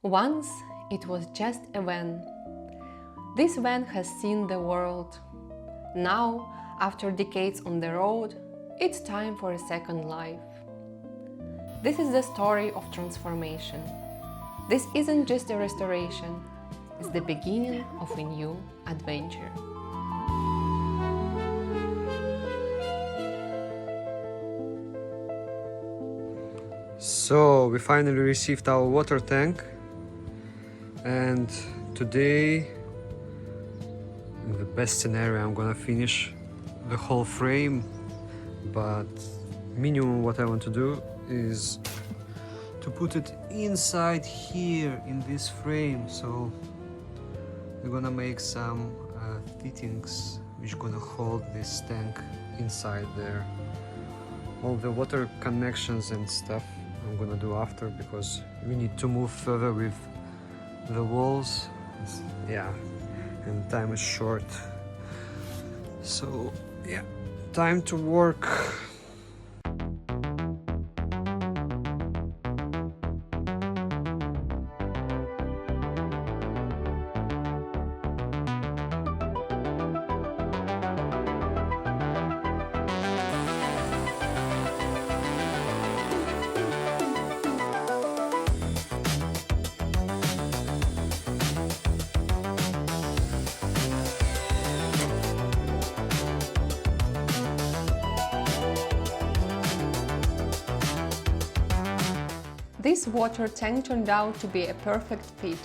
Once it was just a van. This van has seen the world. Now, after decades on the road, it's time for a second life. This is the story of transformation. This isn't just a restoration, it's the beginning of a new adventure. So we finally received our water tank, and today, in the best scenario, I'm gonna finish the whole frame, but minimum what I want to do is to put it inside here in this frame. So we're gonna make some fittings which gonna hold this tank inside there. All the water connections and stuff I'm gonna do after, because we need to move further with the walls. Yeah, and time is short. So yeah, time to work. This water tank turned out to be a perfect fit.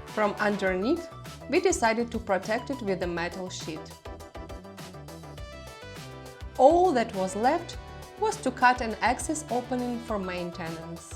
From underneath, we decided to protect it with a metal sheet. All that was left was to cut an access opening for maintenance.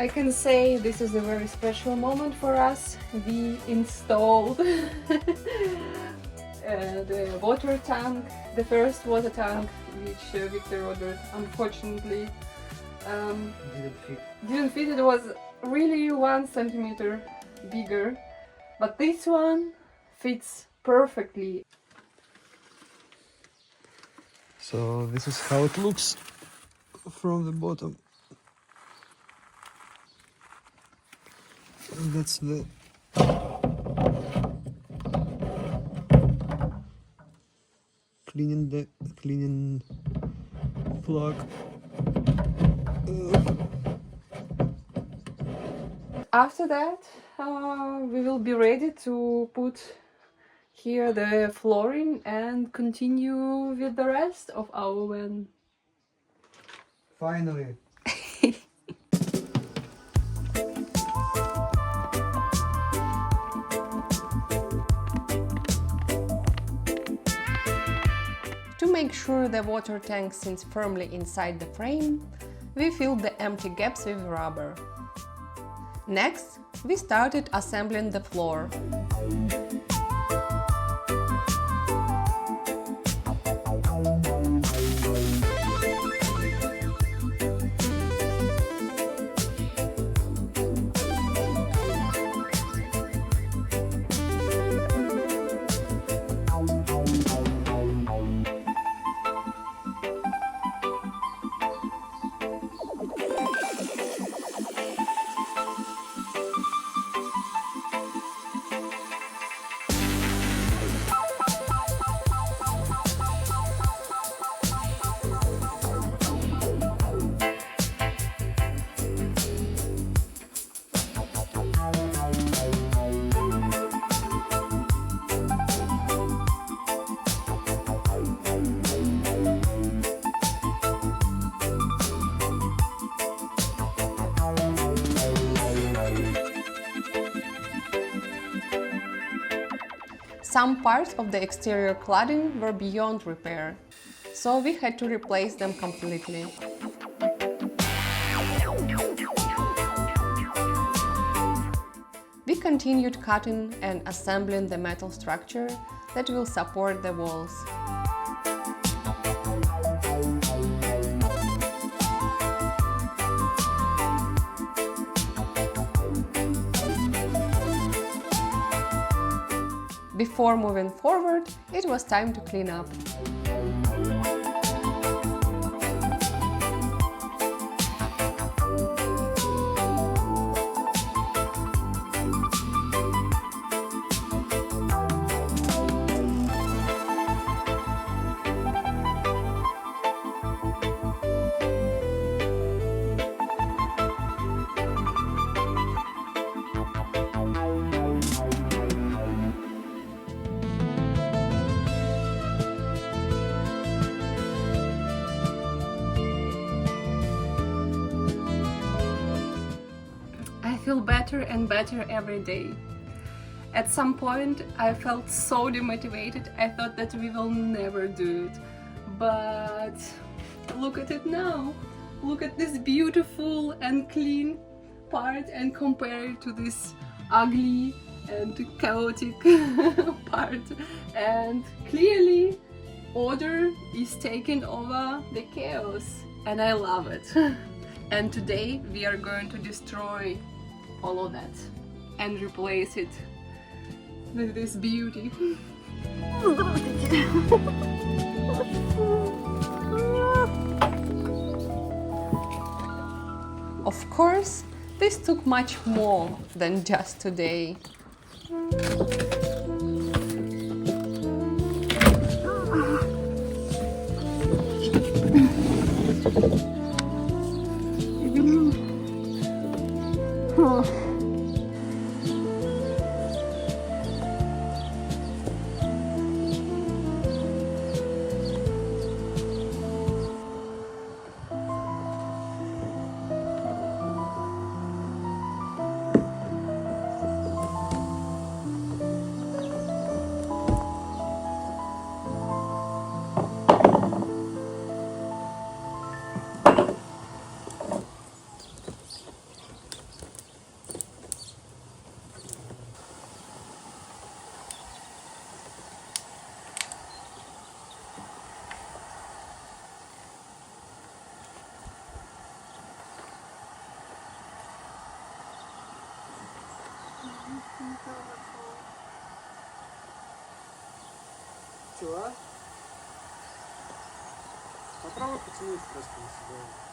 I can say this is a very special moment for us. We installed the water tank, the first water tank, which Victor ordered. Unfortunately, didn't fit. It was really 1 centimeter bigger, but this one fits perfectly. So this is how it looks from the bottom. And that's the cleaning plug. After that, we will be ready to put here the flooring and continue with the rest of our van. Finally. To make sure the water tank sits firmly inside the frame, we filled the empty gaps with rubber. Next, we started assembling the floor. Some parts of the exterior cladding were beyond repair, so we had to replace them completely. We continued cutting and assembling the metal structure that will support the walls. Before moving forward, it was time to clean up. I feel better and better every day. At some point I felt so demotivated, I thought that we will never do it. But look at it now. Look at this beautiful and clean part and compare it to this ugly and chaotic part. And clearly order is taking over the chaos and I love it. And today we are going to destroy all of that and replace it with this beauty. Of course, this took much more than just today. Чего? Попробуй потянуть просто на себя.